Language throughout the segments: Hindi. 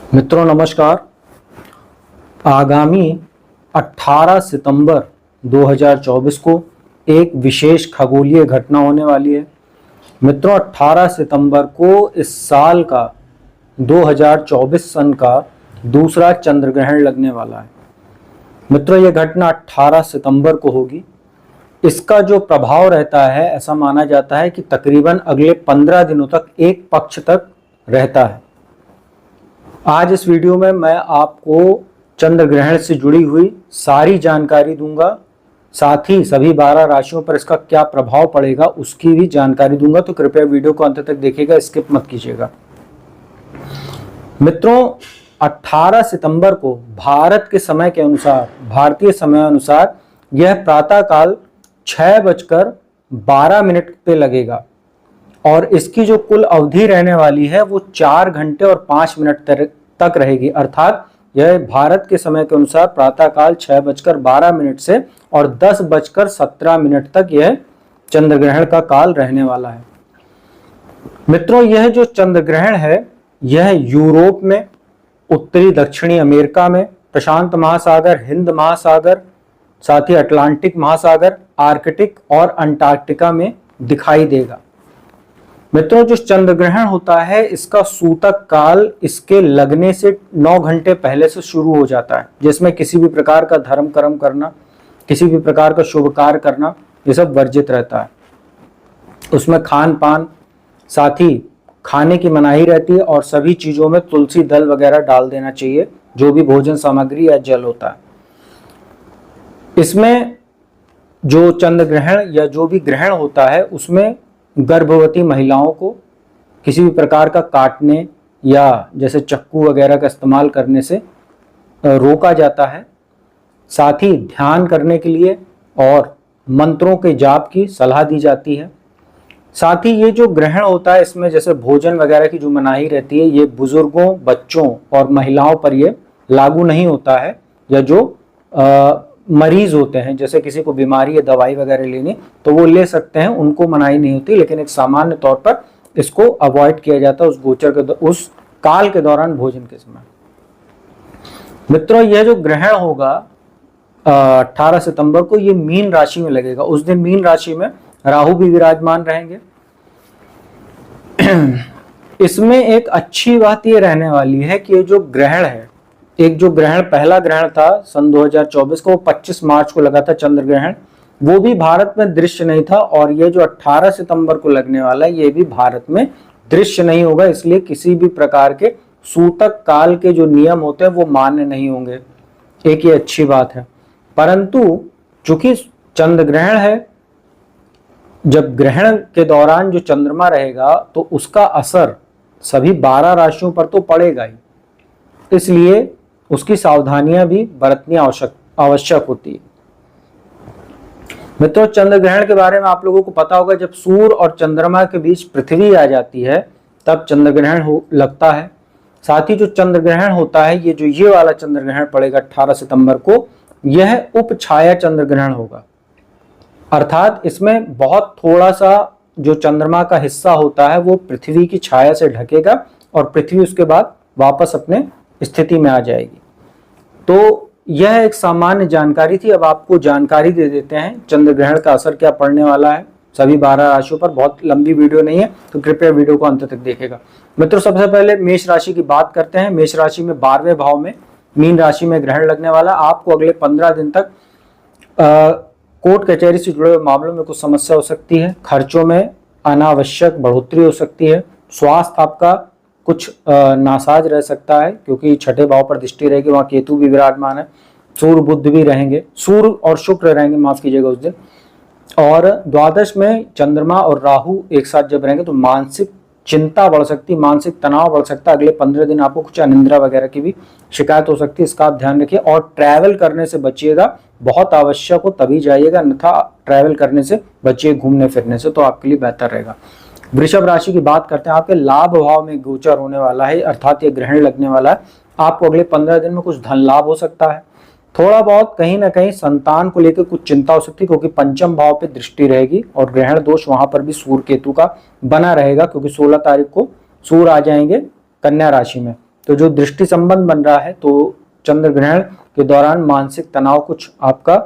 मित्रों नमस्कार। आगामी 18 सितंबर 2024 को एक विशेष खगोलीय घटना होने वाली है। मित्रों 18 सितंबर को इस साल का 2024 सन का दूसरा चंद्र ग्रहण लगने वाला है। मित्रों यह घटना 18 सितंबर को होगी। इसका जो प्रभाव रहता है ऐसा माना जाता है कि तकरीबन अगले 15 दिनों तक एक पक्ष तक रहता है। आज इस वीडियो में मैं आपको चंद्र ग्रहण से जुड़ी हुई सारी जानकारी दूंगा, साथ ही सभी 12 राशियों पर इसका क्या प्रभाव पड़ेगा उसकी भी जानकारी दूंगा, तो कृपया वीडियो को अंत तक देखिएगा, स्किप मत कीजिएगा। मित्रों 18 सितंबर को भारत के समय के अनुसार, भारतीय समय अनुसार यह प्रातःकाल 6:12 पे लगेगा और इसकी जो कुल अवधि रहने वाली है वो 4 घंटे और 5 मिनट तक रहेगी। अर्थात यह भारत के समय के अनुसार प्रातःकाल 6:12 से और 10:17 तक यह चंद्र ग्रहण का काल रहने वाला है। मित्रों यह जो चंद्र ग्रहण है यह यूरोप में, उत्तरी दक्षिणी अमेरिका में, प्रशांत महासागर, हिंद महासागर, साथ ही अटलांटिक महासागर, आर्कटिक और अंटार्कटिका में दिखाई देगा। मित्रों जो चंद्र ग्रहण होता है इसका सूतक काल इसके लगने से 9 घंटे पहले से शुरू हो जाता है, जिसमें किसी भी प्रकार का धर्म कर्म करना, किसी भी प्रकार का शुभ कार्य करना, ये सब वर्जित रहता है। उसमें खान पान, साथ ही खाने की मनाही रहती है और सभी चीजों में तुलसी दल वगैरह डाल देना चाहिए, जो भी भोजन सामग्री या जल होता है। इसमें जो चंद्र ग्रहण या जो भी ग्रहण होता है उसमें गर्भवती महिलाओं को किसी भी प्रकार का काटने या जैसे चक्कू वगैरह का इस्तेमाल करने से रोका जाता है। साथ ही ध्यान करने के लिए और मंत्रों के जाप की सलाह दी जाती है। साथ ही ये जो ग्रहण होता है इसमें जैसे भोजन वगैरह की जो मनाही रहती है ये बुजुर्गों, बच्चों और महिलाओं पर ये लागू नहीं होता है, या जो मरीज होते हैं जैसे किसी को बीमारी या दवाई वगैरह लेनी तो वो ले सकते हैं, उनको मनाही नहीं होती, लेकिन एक सामान्य तौर पर इसको अवॉइड किया जाता है उस काल के दौरान भोजन के समय। मित्रों यह जो ग्रहण होगा 18 सितंबर को ये मीन राशि में लगेगा। उस दिन मीन राशि में राहु भी विराजमान रहेंगे। इसमें एक अच्छी बात ये रहने वाली है कि ये जो ग्रहण है, एक जो ग्रहण पहला ग्रहण था सन 2024 को, वो 25 मार्च को लगा था चंद्र ग्रहण, वो भी भारत में दृश्य नहीं था, और ये जो 18 सितंबर को लगने वाला है ये भी भारत में दृश्य नहीं होगा। इसलिए किसी भी प्रकार के सूतक काल के जो नियम होते हैं वो मान्य नहीं होंगे, एक ये अच्छी बात है। परंतु चूंकि चंद्र ग्रहण है, जब ग्रहण के दौरान जो चंद्रमा रहेगा तो उसका असर सभी 12 राशियों पर तो पड़ेगा ही, इसलिए उसकी सावधानियां भी बरतनी आवश्यक होती है। मित्रों चंद्र ग्रहण के बारे में आप लोगों को पता होगा, जब सूर्य और चंद्रमा के बीच पृथ्वी आ जाती है तब चंद्र ग्रहण लगता है। साथ ही जो चंद्र ग्रहण होता है ये वाला चंद्र ग्रहण पड़ेगा 18 सितंबर को, यह उपछाया चंद्र ग्रहण होगा। अर्थात इसमें बहुत थोड़ा सा जो चंद्रमा का हिस्सा होता है वो पृथ्वी की छाया से ढकेगा और पृथ्वी उसके बाद वापस अपने स्थिति में आ जाएगी। तो यह एक सामान्य जानकारी थी। अब आपको जानकारी दे देते हैं चंद्र ग्रहण का असर क्या पड़ने वाला है सभी 12 राशियों पर। बहुत लंबी वीडियो नहीं है तो कृपया वीडियो को अंत तक देखिएगा। मित्रों सबसे पहले मेष राशि की बात करते हैं। मेष राशि में 12वें भाव में मीन राशि में ग्रहण लगने वाला। आपको अगले 15 दिन तक कोर्ट कचहरी से जुड़े हुए मामलों में कुछ समस्या हो सकती है, खर्चों में अनावश्यक बढ़ोतरी हो सकती है, स्वास्थ्य आपका कुछ नासाज रह सकता है क्योंकि 6ठे भाव पर दृष्टि रहेगी, वहां केतु भी विराजमान है, सूर्य बुध भी रहेंगे, सूर्य और शुक्र रहेंगे, माफ कीजिएगा उस दिन। और द्वादश में चंद्रमा और राहु एक साथ जब रहेंगे तो मानसिक चिंता बढ़ सकती है, मानसिक तनाव बढ़ सकता है। अगले 15 दिन आपको कुछ अनिद्रा वगैरह की भी शिकायत हो सकती है, इसका आप ध्यान रखिए। और ट्रैवल करने से बचिएगा, बहुत आवश्यक हो तभी जाइएगा, अन्यथा ट्रैवल करने से बचिए, घूमने फिरने से, तो आपके लिए बेहतर रहेगा। वृषभ राशि की बात करते हैं। आपके लाभ भाव में गोचर होने वाला है, अर्थात ये ग्रहण लगने वाला है। आपको अगले 15 दिन में कुछ धन लाभ हो सकता है। थोड़ा बहुत कहीं ना कहीं संतान को लेकर कुछ चिंता हो सकती है क्योंकि पंचम भाव पे दृष्टि रहेगी और ग्रहण दोष वहां पर भी सूर्य केतु का बना रहेगा, क्योंकि 16 तारीख को सूर्य आ जाएंगे कन्या राशि में, तो जो दृष्टि संबंध बन रहा है, तो चंद्र ग्रहण के दौरान मानसिक तनाव कुछ आपका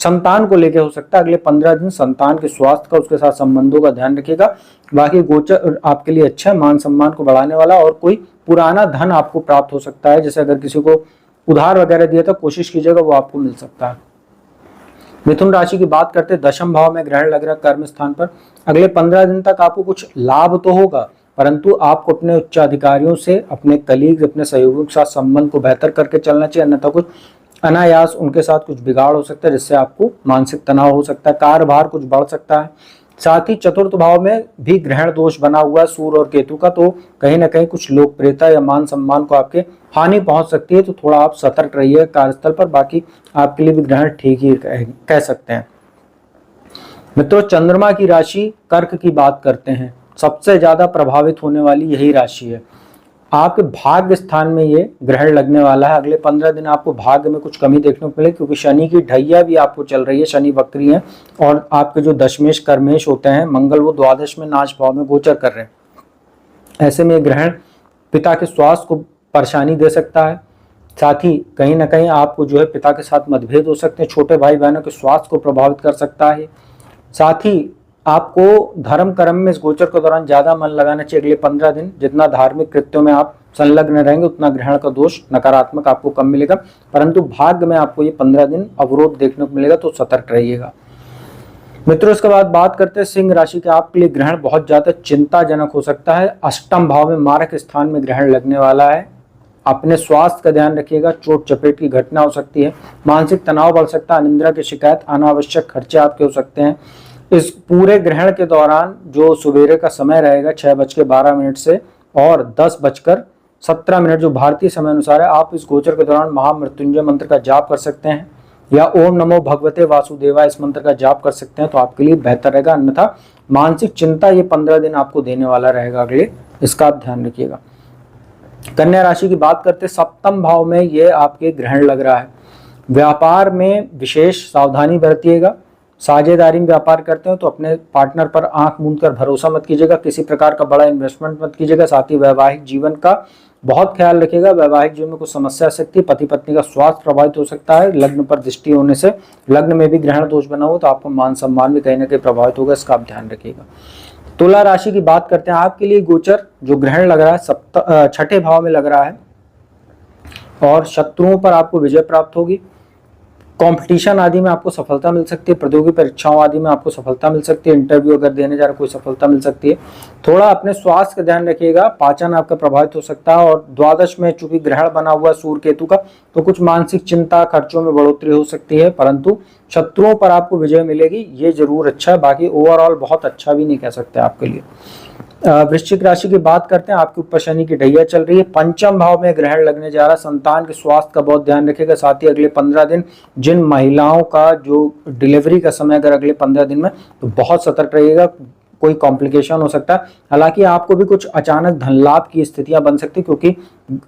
संतान को लेकर हो सकता है। अगले 15 दिन संतान के स्वास्थ्य का, उसके साथ संबंधों का ध्यान रखिएगा। बाकी गोचर आपके लिए अच्छा है, मान सम्मान को बढ़ाने वाला, और कोई पुराना धन आपको प्राप्त हो सकता है। जैसे अगर किसी को उधार वगैरह दिया तो कोशिश कीजिएगा वो आपको मिल सकता है। मिथुन राशि की बात करते हैं, दशम भाव में ग्रहण लग रहा है कर्म स्थान पर। अगले 15 दिन तक आपको कुछ लाभ तो होगा, परंतु आपको अपने उच्चाधिकारियों से, अपने कलीग, अपने सहयोगियों के साथ संबंध को बेहतर करके चलना चाहिए, अन्यथा कुछ अनायास उनके साथ कुछ बिगाड़ हो सकता है, जिससे आपको मानसिक तनाव हो सकता है, कार्यभार कुछ बढ़ सकता है। साथ ही चतुर्थ भाव में भी ग्रहण दोष बना हुआ है सूर्य और केतु का, तो कहीं ना कहीं कुछ लोकप्रियता या मान सम्मान को आपके हानि पहुंच सकती है, तो थोड़ा आप सतर्क रहिए कार्यस्थल पर। बाकी आपके लिए भी ग्रहण ठीक ही कह सकते हैं। मित्रों, चंद्रमा की राशि कर्क की बात करते हैं, सबसे ज्यादा प्रभावित होने वाली यही राशि है। आपके भाग्य स्थान में ये ग्रहण लगने वाला है। अगले 15 दिन आपको भाग्य में कुछ कमी देखने को मिलेगी, क्योंकि शनि की ढैया भी आपको चल रही है, शनि वक्री है, और आपके जो दशमेश कर्मेश होते हैं मंगल, वो द्वादश में नाश भाव में गोचर कर रहे हैं। ऐसे में ग्रहण पिता के स्वास्थ्य को परेशानी दे सकता है। साथ ही कहीं ना कहीं आपको जो है पिता के साथ मतभेद हो सकते हैं, छोटे भाई बहनों के स्वास्थ्य को प्रभावित कर सकता है। साथ ही आपको धर्म कर्म में इस गोचर के दौरान ज्यादा मन लगाना चाहिए। अगले 15 दिन जितना धार्मिक कृत्यों में आप संलग्न रहेंगे, उतना ग्रहण का दोष नकारात्मक आपको कम मिलेगा, परंतु भाग्य में आपको ये 15 दिन अवरोध देखने को मिलेगा, तो सतर्क रहिएगा। मित्रों, इसके बाद बात करते हैं सिंह राशि के। आपके लिए ग्रहण बहुत ज्यादा चिंताजनक हो सकता है। अष्टम भाव में मारक स्थान में ग्रहण लगने वाला है। अपने स्वास्थ्य का ध्यान रखिएगा, चोट चपेट की घटना हो सकती है, मानसिक तनाव बढ़ सकता है, अनिद्रा की शिकायत, अनावश्यक खर्चे आपके हो सकते हैं। इस पूरे ग्रहण के दौरान जो सवेरे का समय रहेगा 6:12 से और 10:17 जो भारतीय समय अनुसार है, आप इस गोचर के दौरान महामृत्युंजय मंत्र का जाप कर सकते हैं, या ओम नमो भगवते वासुदेवाय इस मंत्र का जाप कर सकते हैं, तो आपके लिए बेहतर रहेगा। अन्यथा मानसिक चिंता ये 15 दिन आपको देने वाला रहेगा अगले, इसका आप ध्यान रखिएगा। कन्या राशि की बात करते, सप्तम भाव में ये आपके ग्रहण लग रहा है। व्यापार में विशेष सावधानी बरतिएगा। साझेदारी में व्यापार करते हो तो अपने पार्टनर पर आंख मूंद कर भरोसा मत कीजिएगा, किसी प्रकार का बड़ा इन्वेस्टमेंट मत कीजिएगा। साथ ही वैवाहिक जीवन का बहुत ख्याल रखिएगा। वैवाहिक जीवन में कुछ समस्या आ सकती है, पति पत्नी का स्वास्थ्य प्रभावित हो सकता है। लग्न पर दृष्टि होने से, लग्न में भी ग्रहण दोष बना हो तो आपका मान सम्मान भी कहीं ना कहीं प्रभावित होगा, इसका आप ध्यान रखिएगा। तुला राशि की बात करते हैं, आपके लिए गोचर जो ग्रहण लग रहा है छठे भाव में लग रहा है, और शत्रुओं पर आपको विजय प्राप्त होगी। कंपटीशन आदि में आपको सफलता मिल सकती है, प्रतियोगी परीक्षाओं आदि में आपको सफलता मिल सकती है, इंटरव्यू अगर देने जा रहे कोई सफलता मिल सकती है। थोड़ा अपने स्वास्थ्य का ध्यान रखिएगा, पाचन आपका प्रभावित हो सकता है, और द्वादश में चूंकि ग्रहण बना हुआ सूर्य केतु का, तो कुछ मानसिक चिंता, खर्चों में बढ़ोतरी हो सकती है, परंतु शत्रुओं पर आपको विजय मिलेगी, ये जरूर अच्छा है। बाकी ओवरऑल बहुत अच्छा भी नहीं कह सकते आपके लिए। वृश्चिक राशि की बात करते हैं, आपके ऊपर शनि की ढैया चल रही है, पंचम भाव में ग्रहण लगने जा रहा है। संतान के स्वास्थ्य का बहुत ध्यान रखिएगा। साथ ही अगले 15 दिन जिन महिलाओं का जो डिलीवरी का समय अगर अगले 15 दिन में, तो बहुत सतर्क रहिएगा, कोई कॉम्प्लिकेशन हो सकता है। हालांकि आपको भी कुछ अचानक धन लाभ की स्थितियां बन सकती, क्योंकि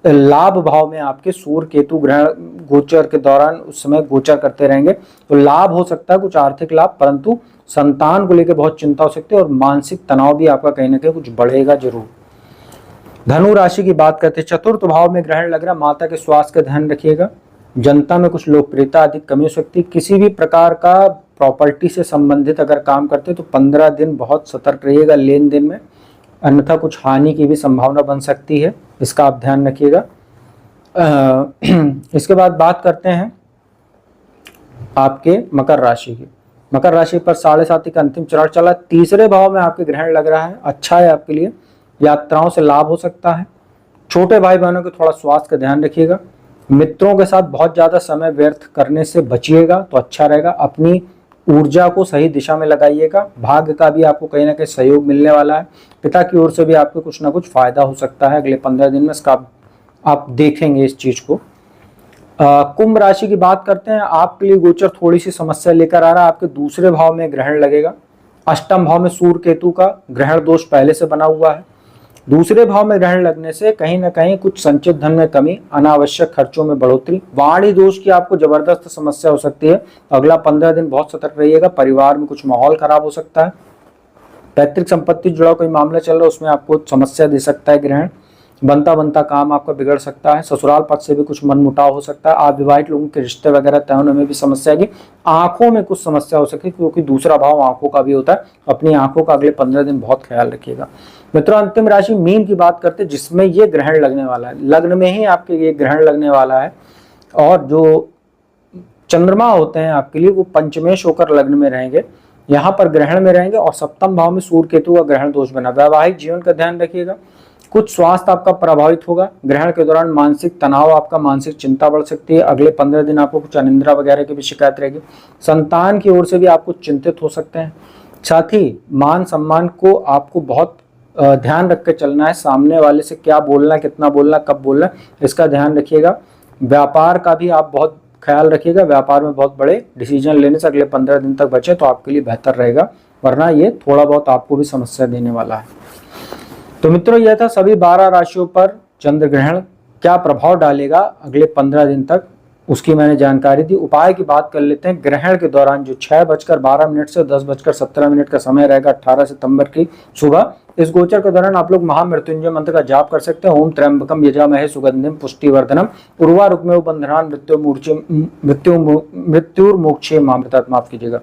लाभ भाव में आपके सूर्य केतु ग्रहण गोचर के दौरान उस समय गोचर करते रहेंगे, तो लाभ हो सकता है, कुछ आर्थिक लाभ, परंतु संतान को लेकर बहुत चिंता हो सकती है, और मानसिक तनाव भी आपका कहीं ना कहीं कुछ बढ़ेगा जरूर। धनु राशि की बात करते हैं, चतुर्थ भाव में ग्रहण लग रहा है। माता के स्वास्थ्य का ध्यान रखिएगा। जनता में कुछ लोकप्रियता अधिक कमी हो सकती है। किसी भी प्रकार का प्रॉपर्टी से संबंधित अगर काम करते हैं तो 15 दिन बहुत सतर्क रहिएगा लेन देन में, अन्यथा कुछ हानि की भी संभावना बन सकती है, इसका आप ध्यान रखिएगा। इसके बाद बात करते हैं आपके मकर राशि की। मकर राशि पर 7.5 का अंतिम चरण चला। तीसरे भाव में आपके ग्रहण लग रहा है, अच्छा है आपके लिए। यात्राओं से लाभ हो सकता है। छोटे भाई बहनों के थोड़ा स्वास्थ्य का ध्यान रखिएगा। मित्रों के साथ बहुत ज्यादा समय व्यर्थ करने से बचिएगा तो अच्छा रहेगा। अपनी ऊर्जा को सही दिशा में लगाइएगा। भाग्य का भी आपको कहीं ना कहीं सहयोग मिलने वाला है। पिता की ओर से भी आपको कुछ ना कुछ फायदा हो सकता है अगले 15 दिन में, इसका आप देखेंगे इस चीज को। कुंभ राशि की बात करते हैं, आपके लिए गोचर थोड़ी सी समस्या लेकर आ रहा है। आपके दूसरे भाव में ग्रहण लगेगा। अष्टम भाव में सूर्य केतु का ग्रहण दोष पहले से बना हुआ है। दूसरे भाव में ग्रहण लगने से कहीं ना कहीं कुछ संचित धन में कमी, अनावश्यक खर्चों में बढ़ोतरी, वाणी दोष की आपको जबरदस्त समस्या हो सकती है। अगला 15 दिन बहुत सतर्क रहिएगा। परिवार में कुछ माहौल खराब हो सकता है। पैतृक संपत्ति जुड़ा कोई मामला चल रहा है, उसमें आपको समस्या दे सकता है ग्रहण। बनता बनता काम आपका बिगड़ सकता है, ससुराल पक्ष से भी कुछ मनमुटाव हो सकता है, आप विवाहित लोगों के रिश्ते वगैरह तय होने में भी समस्या आएगी, आंखों में कुछ समस्या हो सकती है क्योंकि दूसरा भाव आंखों का भी होता है। अपनी आंखों का अगले 15 दिन बहुत ख्याल रखिएगा। मित्रों, अंतिम राशि मीन की बात करते हैं जिसमें ये ग्रहण लगने वाला है, लग्न में ही आपके ये ग्रहण लगने वाला है और जो चंद्रमा होते हैं आपके लिए वो पंचमेश होकर लग्न में रहेंगे, यहाँ पर ग्रहण में रहेंगे और सप्तम भाव में सूर्य केतु का ग्रहण दोष बना। वैवाहिक जीवन का ध्यान रखिएगा, कुछ स्वास्थ्य आपका प्रभावित होगा, ग्रहण के दौरान मानसिक तनाव, आपका मानसिक चिंता बढ़ सकती है, अगले 15 दिन आपको कुछ अनिद्रा वगैरह की भी शिकायत रहेगी, संतान की ओर से भी आप कुछ चिंतित हो सकते हैं। साथ ही मान सम्मान को आपको बहुत ध्यान रख के चलना है, सामने वाले से क्या बोलना, कितना बोलना, कब बोलना, इसका ध्यान रखिएगा। व्यापार का भी आप बहुत ख्याल रखिएगा, व्यापार में बहुत बड़े डिसीजन लेने से अगले 15 दिन तक बचे तो आपके लिए बेहतर रहेगा, वरना ये थोड़ा बहुत आपको भी समस्या देने वाला है। तो मित्रों, यह था सभी 12 राशियों पर चंद्र ग्रहण क्या प्रभाव डालेगा अगले 15 दिन तक, उसकी मैंने जानकारी दी। उपाय की बात कर लेते हैं। ग्रहण के दौरान जो 6:12 से 10:17 का समय रहेगा 18 सितंबर की सुबह, इस गोचर के दौरान आप लोग महामृत्युंजय मंत्र का जाप कर सकते हैं। ओम त्र्यंबकम यजामहे सुगंधिम पुष्टिवर्धनम उर्वारुकमेव बंधनान् मृत्युर्मोक्षे मामृतात्, माफ कीजिएगा।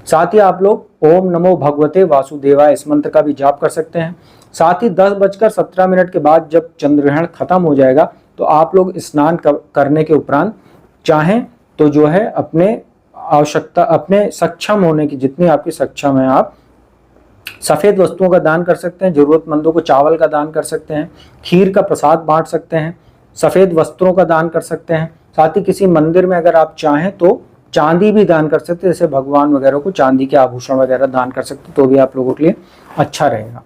साथ ही आप लोग ओम नमो भगवते वासुदेवाय इस मंत्र का भी जाप कर सकते हैं। साथ ही 10:17 के बाद जब चंद्रग्रहण खत्म हो जाएगा तो आप लोग स्नान करने के उपरांत चाहें तो जो है अपने आवश्यकता, अपने सक्षम होने की जितनी आपकी सक्षम है, आप सफेद वस्तुओं का दान कर सकते हैं, जरूरतमंदों को चावल का दान कर सकते हैं, खीर का प्रसाद बांट सकते हैं, सफेद वस्त्रों का दान कर सकते हैं। साथ ही किसी मंदिर में अगर आप चाहें तो चांदी भी दान कर सकते हैं, जैसे भगवान वगैरह को चांदी के आभूषण वगैरह दान कर सकते हैं, तो भी आप लोगों के लिए अच्छा रहेगा।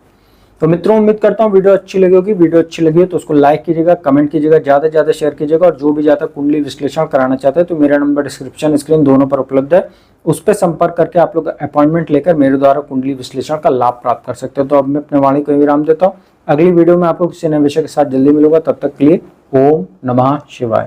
तो मित्रों, उम्मीद करता हूँ वीडियो अच्छी लगी होगी। वीडियो अच्छी लगी हो तो उसको लाइक कीजिएगा, कमेंट कीजिएगा, ज़्यादा से ज़्यादा शेयर कीजिएगा और जो भी ज़्यादा कुंडली विश्लेषण कराना चाहते हैं तो मेरा नंबर डिस्क्रिप्शन स्क्रीन दोनों पर उपलब्ध है, उस पर संपर्क करके आप लोग अपॉइंटमेंट लेकर मेरे द्वारा कुंडली विश्लेषण का लाभ प्राप्त कर सकते हो। तो अब मैं अपने वाणी को विराम देता हूँ। अगली वीडियो में आपको किसी नए विषय के साथ जल्दी मिलूंगा, तब तक के लिए ओम नमः शिवाय।